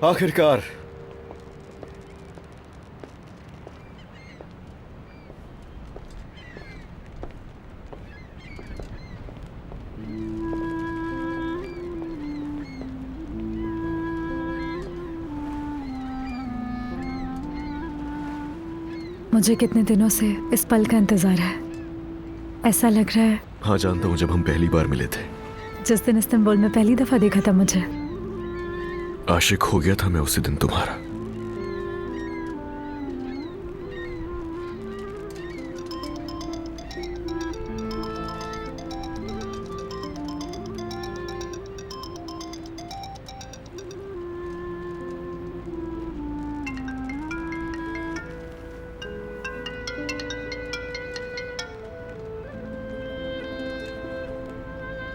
आखिरकार मुझे कितने दिनों से इस पल का इंतजार है। ऐसा लग रहा है हाँ, जानता हूँ। जब हम पहली बार मिले थे, जिस दिन इस्तांबुल में पहली दफा देखा था मुझे, आशिक हो गया था मैं उसी दिन तुम्हारा।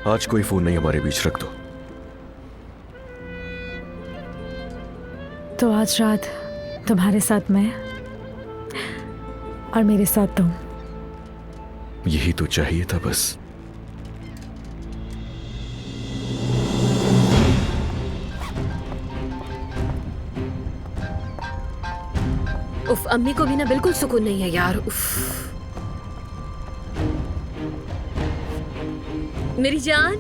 आज कोई फोन नहीं, हमारे बीच रख दो। तो आज रात तुम्हारे साथ मैं और मेरे साथ तुम। यही तो चाहिए था बस। उफ, अम्मी को भी ना बिल्कुल सुकून नहीं है यार। उफ, मेरी जान।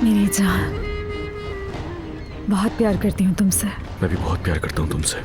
मेरी जान, बहुत प्यार करती हूँ तुमसे। मैं भी बहुत प्यार करता हूँ तुमसे।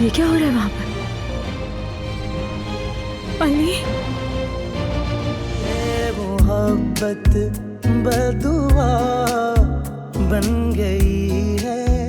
ये क्या हो रहा है वहां पर? अली, मोहब्बत बदुआ बन गई है।